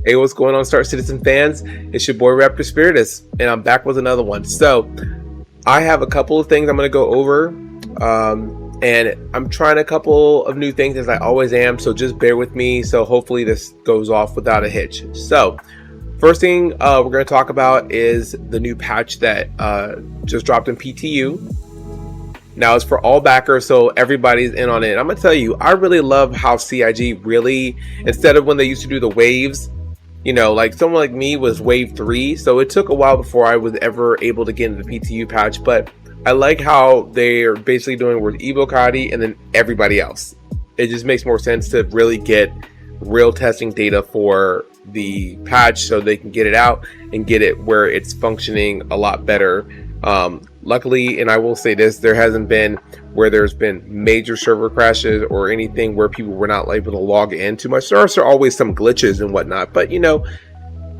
Hey, what's going on, Star Citizen fans? It's your boy Raptor Spiritus, and I'm back with another one. So, I have a couple of things I'm going to go over, and I'm trying a couple of new things as I always am, so just bear with me. So hopefully this goes off without a hitch. So, first thing we're going to talk about is the new patch that just dropped in PTU. Now it's for all backers, so everybody's in on it. And I'm gonna tell you, I really love how CIG really, instead of when they used to do the waves, you know, like someone like me was wave 3, so it took a while before I was ever able to get into the PTU patch. But I like how they're basically doing with Evo Kadi and then everybody else. It just makes more sense to really get real testing data for the patch so they can get it out and get it where it's functioning a lot better. Luckily, and I will say this, there hasn't been where there's been major server crashes or anything where people were not able to log in too much. There are always some glitches and whatnot, but you know,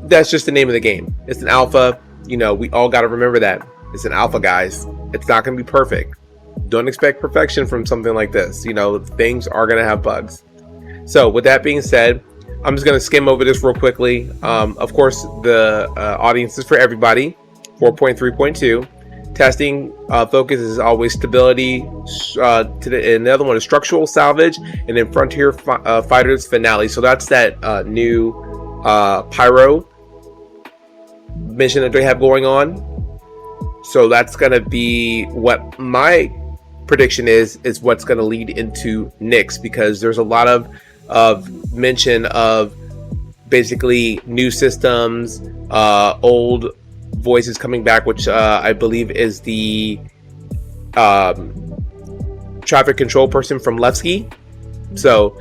that's just the name of the game. It's an alpha. You know, we all got to remember that. It's an alpha, guys. It's not going to be perfect. Don't expect perfection from something like this. You know, things are going to have bugs. So with that being said, I'm just going to skim over this real quickly. Of course, the audience is for everybody. 4.3.2. Testing focus is always stability. And the other one is structural salvage, and then Frontier Fighters Finale. So that's that new Pyro mission that they have going on. So that's going to be what my prediction is what's going to lead into Nyx, because there's a lot of mention of basically new systems, old voices coming back, which I believe is the traffic control person from Levski. So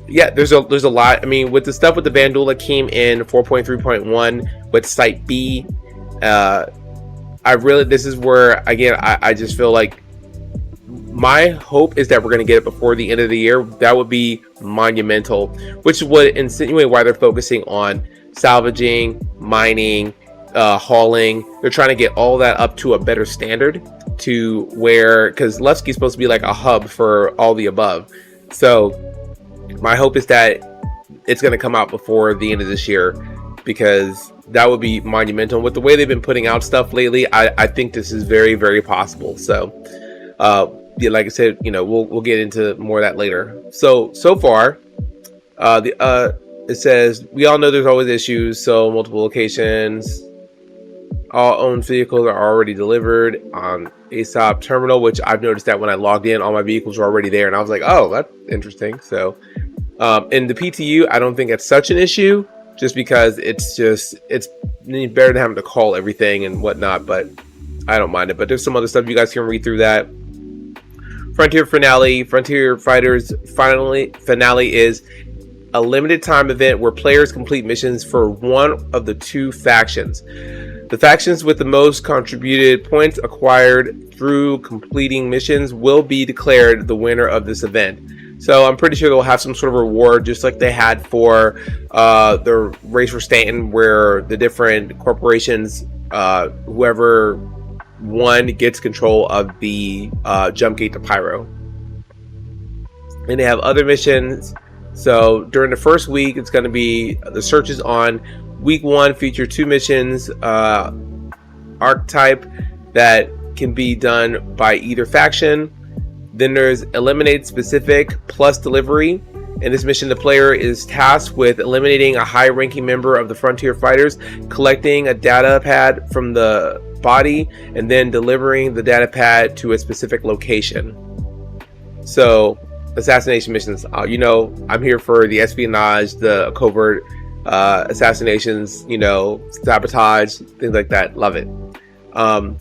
yeah, there's a lot. I mean, with the stuff with the Vandal that came in 4.3.1 with Site B, this is where again I just feel like my hope is that we're going to get it before the end of the year. That would be monumental, which would insinuate why they're focusing on salvaging, mining, hauling. They're trying to get all that up to a better standard, to where, because Levski is supposed to be like a hub for all the above. So my hope is that it's going to come out before the end of this year, because that would be monumental. With the way they've been putting out stuff lately, I think this is very, very possible. So yeah, like I said, you know, we'll get into more of that later. So far, it says we all know there's always issues. So multiple locations. All owned vehicles are already delivered on ASOP terminal, which I've noticed that when I logged in, all my vehicles were already there, and I was like, oh, that's interesting. So in the PTU, I don't think it's such an issue, just because it's better than having to call everything and whatnot, but I don't mind it. But there's some other stuff, you guys can read through that. Frontier Fighters Finale is a limited time event where players complete missions for one of the two factions. The factions with the most contributed points acquired through completing missions will be declared the winner of this event. So I'm pretty sure they'll have some sort of reward, just like they had for the Race for Stanton, where the different corporations, whoever won gets control of the jump gate to Pyro. And they have other missions. So during the first week, it's going to be the searches on. Week 1 feature 2 missions, archetype, that can be done by either faction. Then there's eliminate specific plus delivery. In this mission, the player is tasked with eliminating a high-ranking member of the Frontier Fighters, collecting a data pad from the body, and then delivering the data pad to a specific location. So, assassination missions. You know, I'm here for the espionage, the covert assassinations, you know, sabotage, things like that. Love it. And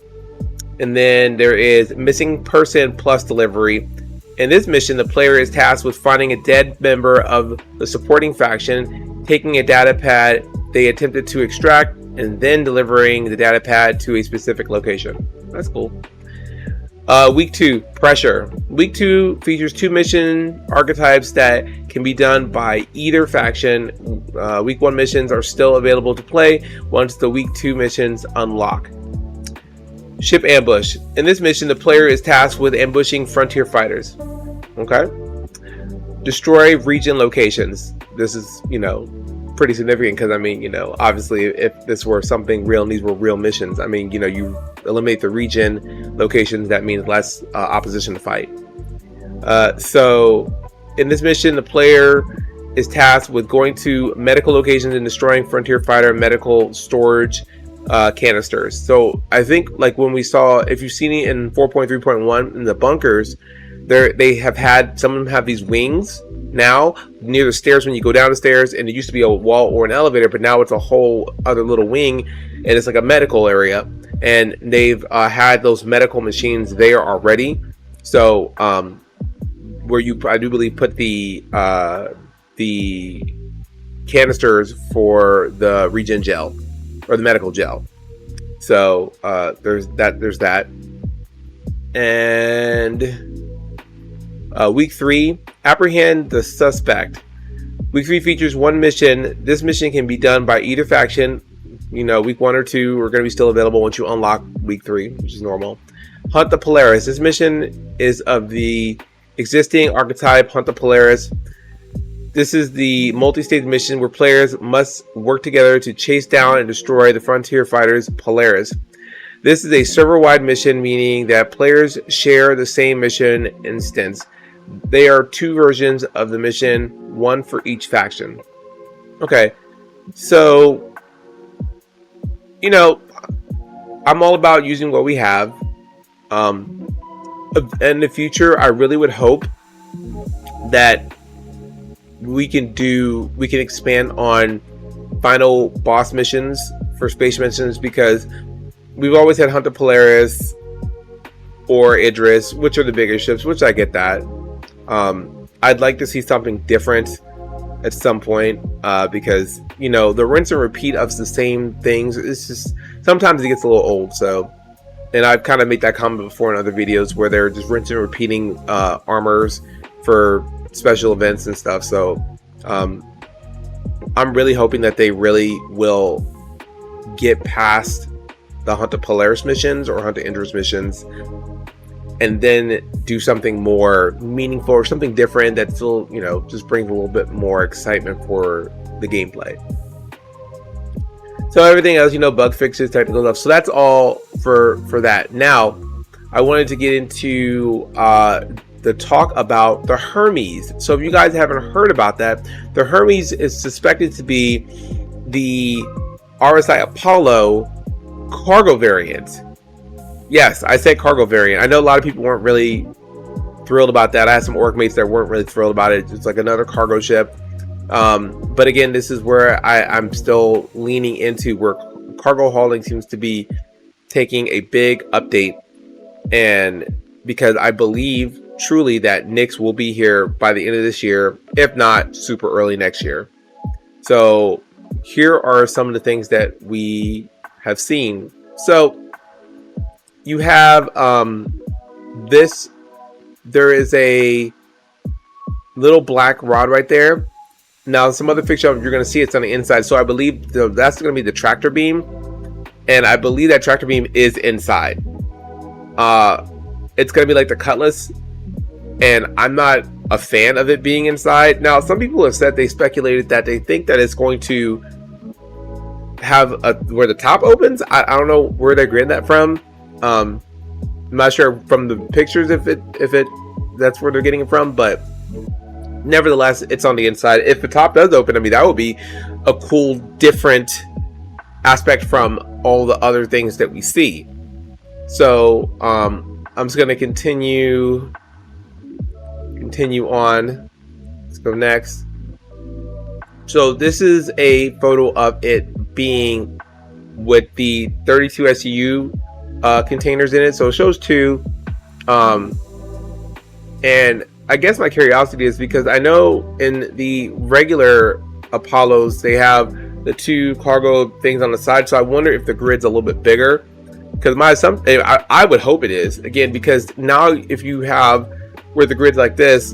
then there is missing person plus delivery. In this mission, the player is tasked with finding a dead member of the supporting faction, taking a data pad they attempted to extract, and then delivering the data pad to a specific location. That's cool. Week 2, pressure. Week 2 features 2 mission archetypes that can be done by either faction. Week 1 missions are still available to play once the Week 2 missions unlock. Ship ambush. In this mission, the player is tasked with ambushing Frontier Fighters. Okay. Destroy region locations. This is, you know, pretty significant because, I mean, you know, obviously if this were something real and these were real missions, I mean, you know, you eliminate the region locations, that means less opposition to fight. So in this mission, the player is tasked with going to medical locations and destroying frontier fighter medical storage canisters. So I think, like, when we saw, if you've seen it in 4.3.1 in the bunkers, they have had, some of them have these wings now near the stairs when you go down the stairs, and it used to be a wall or an elevator, but now it's a whole other little wing, and it's like a medical area, and they've had those medical machines there already. So where you, I do believe, put the canisters for the regen gel or the medical gel. So there's that. And week 3, apprehend the suspect. Week 3 features one mission. This mission can be done by either faction. You know, week 1 or 2 are going to be still available once you unlock week 3, which is normal. Hunt the Polaris. This mission is of the existing archetype Hunt the Polaris. This is the multi-stage mission where players must work together to chase down and destroy the frontier fighters Polaris. This is a server-wide mission, meaning that players share the same mission instance. There are 2 versions of the mission, one for each faction. Okay, so, you know, I'm all about using what we have. In the future, I really would hope that we can expand on final boss missions for space missions, because we've always had Hunter Polaris or Idris, which are the bigger ships, which I get that. I'd like to see something different at some point, because, you know, the rinse and repeat of the same things, it's just, sometimes it gets a little old. So, and I've kind of made that comment before in other videos where they're just rinsing and repeating armors for special events and stuff. So I'm really hoping that they really will get past the Hunter Polaris missions or Hunter Idris missions, and then do something more meaningful or something different that still, you know, just brings a little bit more excitement for the gameplay. So everything else, you know, bug fixes, technical stuff. So that's all for that. Now, I wanted to get into the talk about the Hermes. So if you guys haven't heard about that, the Hermes is suspected to be the RSI Apollo cargo variant. Yes, I said cargo variant. I know a lot of people weren't really thrilled about that. I had some orc mates that weren't really thrilled about it. It's like another cargo ship. But again, this is where I'm still leaning into, where cargo hauling seems to be taking a big update, and because I believe truly that Nyx will be here by the end of this year, if not super early next year. So here are some of the things that we have seen. So you have this, there is a little black rod right there. Now, some other picture you're going to see it's on the inside. So I believe that's going to be the tractor beam, and I believe that tractor beam is inside. It's going to be like the cutlass, and I'm not a fan of it being inside. Now, some people have said, they speculated that they think that it's going to have where the top opens. I don't know where they're getting that from. I'm not sure from the pictures if that's where they're getting it from, but nevertheless, it's on the inside. If the top does open, I mean, that would be a cool, different aspect from all the other things that we see. So I'm just going to continue on. Let's go next. So this is a photo of it being with the 32 SU containers in it. So it shows 2. And I guess my curiosity is because I know in the regular Apollos they have the 2 cargo things on the side, so I wonder if the grid's a little bit bigger. Because my assumption, I would hope it is, again, because now if you have where the grid's like this,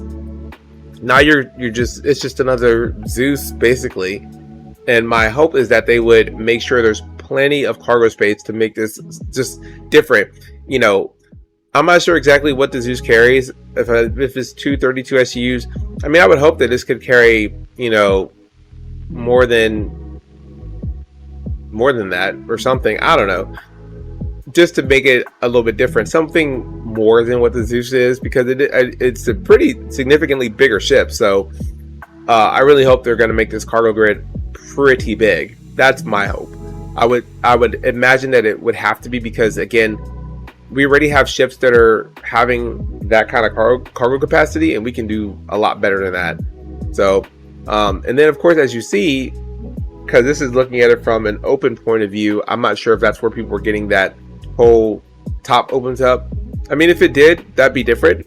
now it's just another Zeus basically. And my hope is that they would make sure there's plenty of cargo space to make this just different. You know, I'm not sure exactly what the Zeus carries. If it's 2 32 SUs, I mean, I would hope that this could carry, you know, more than that or something. I don't know. Just to make it a little bit different, something more than what the Zeus is, because it's a pretty significantly bigger ship. So I really hope they're going to make this cargo grid pretty big. That's my hope. I would imagine that it would have to be, because again, we already have ships that are having that kind of cargo capacity, and we can do a lot better than that. So and then of course, as you see, because this is looking at it from an open point of view, I'm not sure if that's where people were getting that whole top opens up. I mean, if it did, that'd be different.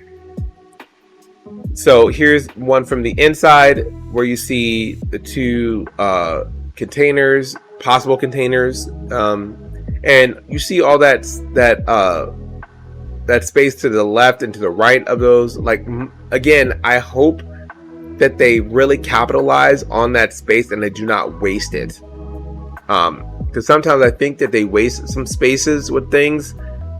So here's one from the inside where you see the two containers, possible containers, and you see all that space to the left and to the right of those. Like, again, I hope that they really capitalize on that space and they do not waste it. Because sometimes I think that they waste some spaces with things,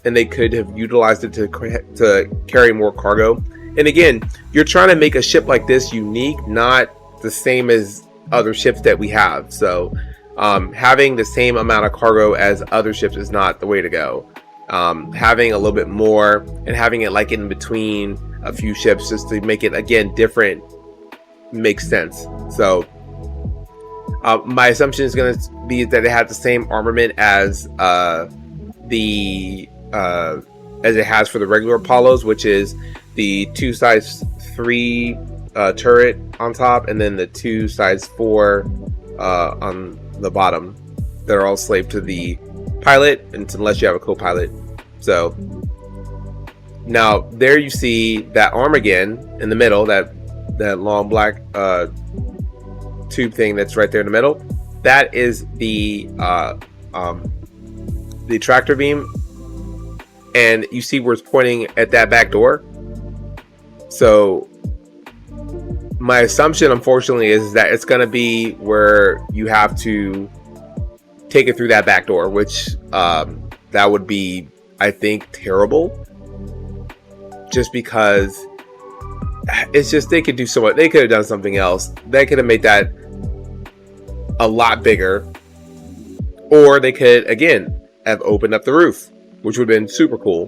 and they could have utilized it to carry more cargo. And again, you're trying to make a ship like this unique, not the same as other ships that we have. So having the same amount of cargo as other ships is not the way to go. Having a little bit more and having it like in between a few ships just to make it, again, different makes sense. So my assumption is going to be that it had the same armament as as it has for the regular Apollos, which is the 2 size 3 turret on top, and then the 2 size 4 on the bottom. They're all slave to the pilot, unless you have a co-pilot. So now there you see that arm again in the middle, that long black tube thing that's right there in the middle. That is the tractor beam, and you see where it's pointing at that back door. So my assumption, unfortunately, is that it's going to be where you have to take it through that back door, which that would be, I think, terrible. Just because it's just, they could do so much. They could have done something else. They could have made that a lot bigger, or they could, again, have opened up the roof, which would have been super cool,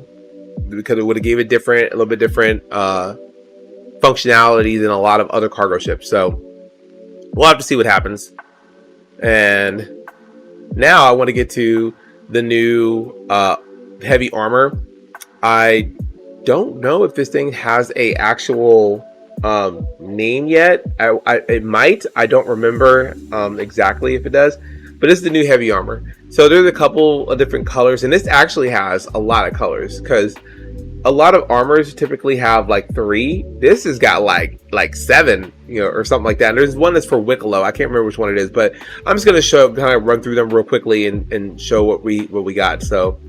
because it would have gave it a little bit different functionality than a lot of other cargo ships. So we'll have to see what happens. And now I want to get to the new heavy armor. I don't know if this thing has a actual name yet. It might. I don't remember exactly if it does, but it's the new heavy armor. So there's a couple of different colors, and this actually has a lot of colors, because a lot of armors typically have like 3. This has got like 7, or something like that. And there's one that's for Wicklow. I can't remember which one it is, but I'm just going to kind of run through them real quickly and show what we got. So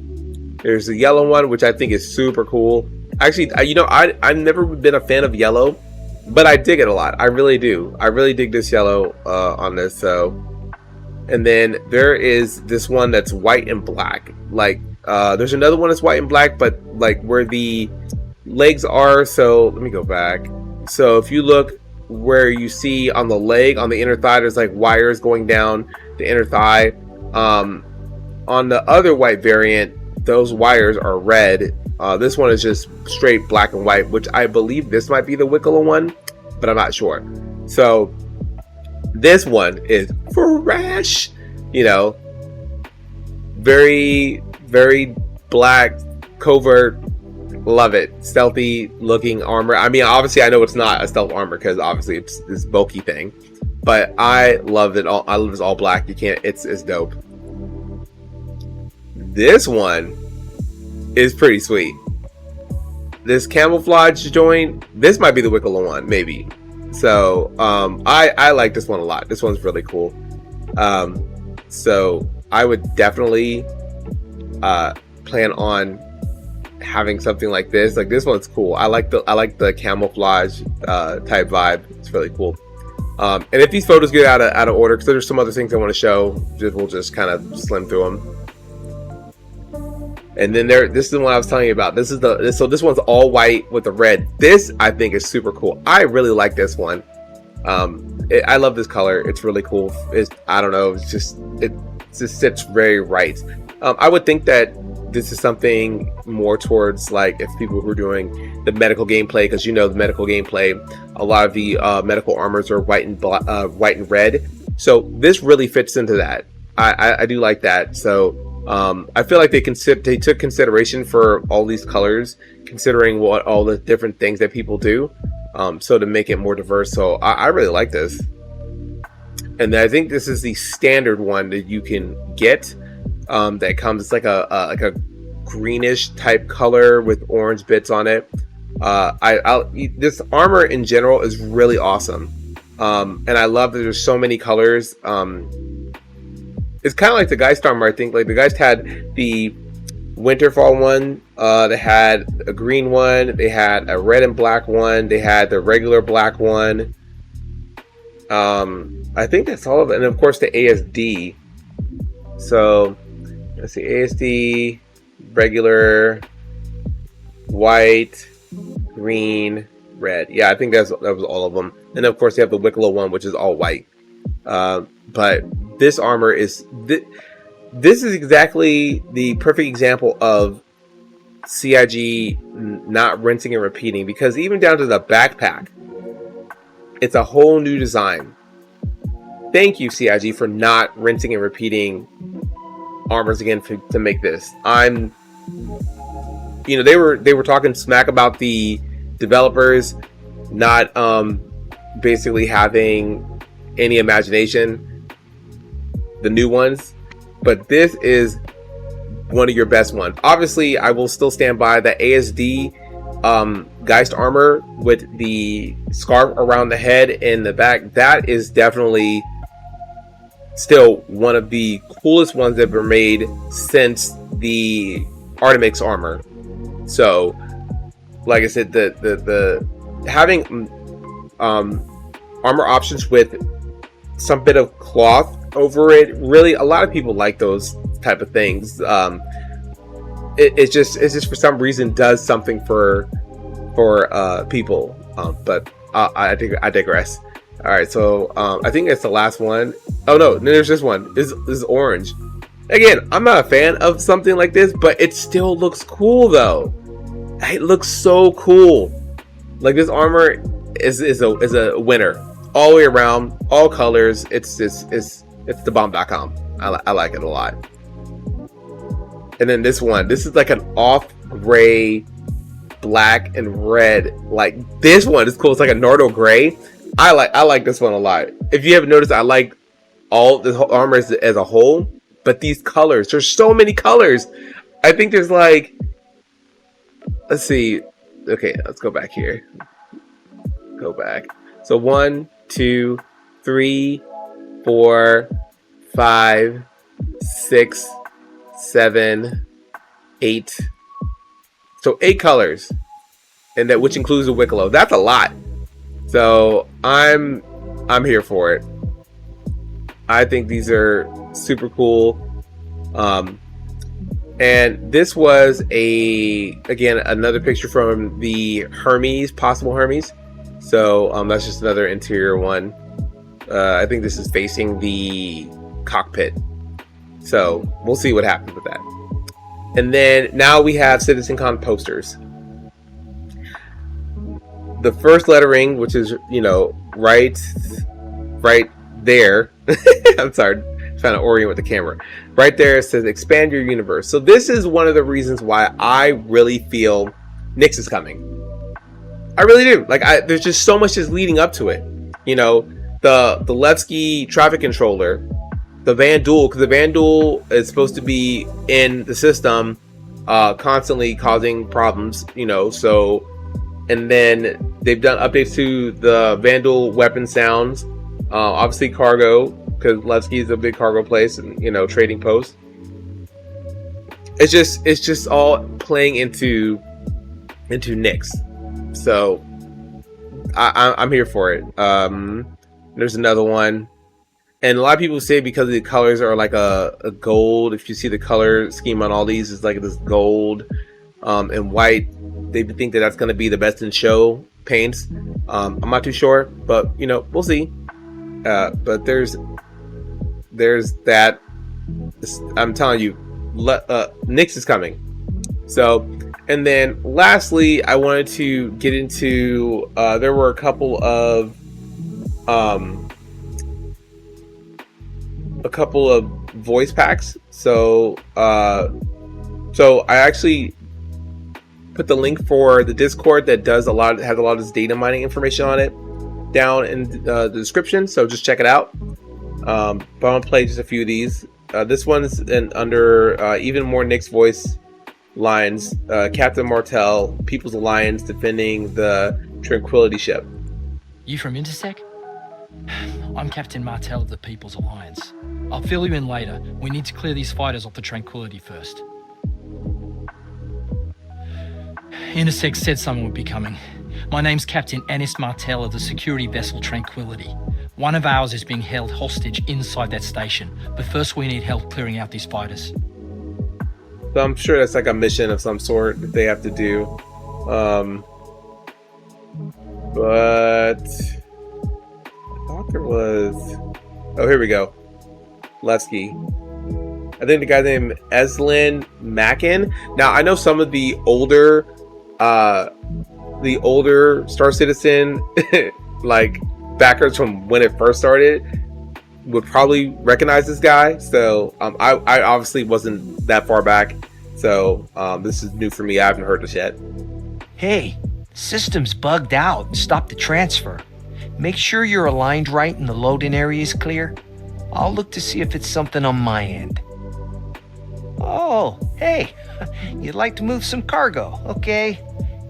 there's the yellow one, which I think is super cool. Actually, I've never been a fan of yellow, but I dig it a lot. I really do. I really dig this yellow on this. So, and then there is this one that's white and black. Like, there's another one that's white and black, but like where the legs are. So let me go back. So if you look where you see on the leg, on the inner thigh, there's like wires going down the inner thigh. On the other white variant, those wires are red. This one is just straight black and white, which I believe this might be the Wicklow one, but I'm not sure. So this one is fresh, very, very black, covert. Love it. Stealthy looking armor. I mean, obviously I know it's not a stealth armor, because obviously it's this bulky thing, but I love it all. I love it's all black. It's dope. This one is pretty sweet. This camouflage joint, this might be the Wicklow one, maybe. So I like this one a lot. This one's really cool. So I would definitely plan on having something like this. Like, this one's cool. I like the camouflage type vibe. It's really cool. And if these photos get out of order, because there's some other things I want to show, we'll just kind of slim through them. And then this is the one I was telling you about. So this one's all white with the red. This, I think, is super cool. I really like this one. I love this color. It's really cool. I don't know. It just sits very right. I would think that this is something more towards like if people were doing the medical gameplay, because you know the medical gameplay, a lot of the medical armors are white and red. So this really fits into that. I do like that. So I feel like they took consideration for all these colors, considering what all the different things that people do. So to make it more diverse. So I really like this. And I think this is the standard one that you can get. That comes, it's like a greenish type color with orange bits on it. This armor in general is really awesome. And I love that there's so many colors. It's kind of like the Geist armor. I think like the Geist had the Winterfall one. They had a green one. They had a red and black one. They had the regular black one. I think that's all of it. And of course the ASD. So let's see, ASD, regular, white, green, red. Yeah, I think that was all of them. And of course you have the Wicklow one, which is all white. But this armor is this is exactly the perfect example of CIG not rinsing and repeating, because even down to the backpack, it's a whole new design. Thank you, CIG, for not rinsing and repeating armors again to make this. You know, they were talking smack about the developers not basically having any imagination, the new ones, but this is one of your best ones. Obviously, I will still stand by the ASD Geist armor with the scarf around the head and the back. That is definitely still one of the coolest ones that were made since the Artemix armor. So, like I said, the having armor options with some bit of cloth over it, really, a lot of people like those type of things. It's just for some reason does something for people. But I digress. All right, so I think it's the last one. Oh no, there's this one. This is orange. Again, I'm not a fan of something like this, but it still looks cool though. It looks so cool. Like this armor is a winner all the way around, all colors. It's the bomb.com. I like it a lot. And then this one, this is like an off gray, black and red. Like this one is cool. It's like a Nardo gray. I like this one a lot. If you haven't noticed, I like all this whole armor as a whole, but these colors, there's so many colors. I think there's like, let's see. Okay, let's go back here. Go back. So 1, 2, 3, 4, 5, 6, 7, 8. So 8 colors, and that which includes the Wicklow. That's a lot. So I'm here for it. I think these are super cool. And this was again another picture from the Hermes, possible Hermes. So that's just another interior one. I think this is facing the cockpit. So we'll see what happens with that. And then now we have CitizenCon posters. The first lettering, which is, you know, right there. I'm sorry, trying to orient with the camera. Right there it says expand your universe. So this is one of the reasons why I really feel Nyx is coming. I really do. Like there's just so much just leading up to it. You know, the Levski traffic controller, the Vandal, because the Vandal is supposed to be in the system constantly causing problems, you know, so, and then they've done updates to the Vandal weapon sounds, obviously cargo, because Levski is a big cargo place and, you know, trading post. It's just all playing into Nyx. So I'm here for it. There's another one. And a lot of people say because the colors are like a gold, if you see the color scheme on all these, it's like this gold and white. They think that that's going to be the best in show paints. I'm not too sure, but you know, we'll see. But there's that. I'm telling you, Nyx is coming. So, and then lastly, I wanted to get into. There were a couple of voice packs. So I actually put the link for the Discord that has a lot of this data mining information on it down in the description. So just check it out. But I'm gonna play just a few of these. This one's under even more Nyx voice lines. Captain Martel, People's Alliance defending the Tranquility ship. You from Intersec? I'm Captain Martel of the People's Alliance. I'll fill you in later. We need to clear these fighters off the Tranquility first. Intersec said someone would be coming. My name's Captain Anis Martel of the security vessel Tranquility. One of ours is being held hostage inside that station, but first we need help clearing out these fighters. So I'm sure that's like a mission of some sort that they have to do. But I thought there was... Oh, here we go. Levski. I think the guy's name Eslin Mackin. Now I know some of the older Star Citizen like backers from when it first started would probably recognize this guy. So I obviously wasn't that far back. So this is new for me. I haven't heard this yet. Hey, system's bugged out. Stop the transfer. Make sure you're aligned right and the loading area is clear. I'll look to see if it's something on my end. Oh, hey, you'd like to move some cargo, okay?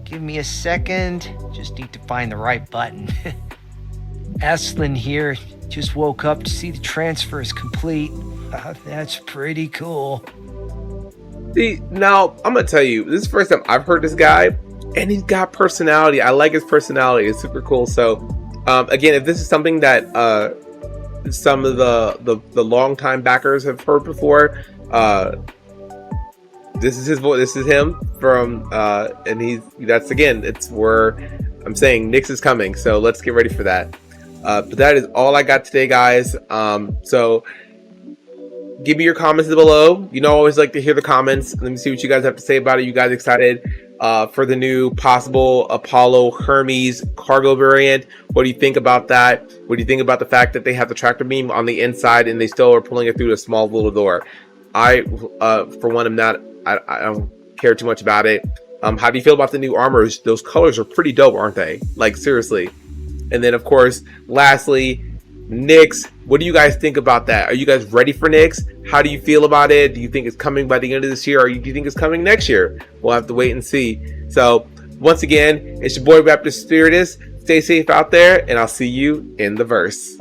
Give me a second, just need to find the right button. Aslan here, just woke up to see the transfer is complete. That's pretty cool. See, now, I'm gonna tell you, this is the first time I've heard this guy, and he's got personality. I like his personality, it's super cool. So, again, if this is something that some of the longtime backers have heard before, this is his voice. This is him from, and it's where I'm saying Nyx is coming. So let's get ready for that. But that is all I got today, guys. So give me your comments below. You know, I always like to hear the comments. Let me see what you guys have to say about it. You guys excited for the new possible Apollo Hermes cargo variant? What do you think about that? What do you think about the fact that they have the tractor beam on the inside and they still are pulling it through a small little door? I, for one, I don't care too much about it. How do you feel about the new armors? Those colors are pretty dope, aren't they? Like, seriously. And then, of course, lastly, Nyx. What do you guys think about that? Are you guys ready for Nyx? How do you feel about it? Do you think it's coming by the end of this year, or do you think it's coming next year? We'll have to wait and see. So, once again, it's your boy Raptor Spiritus. Stay safe out there, and I'll see you in the verse.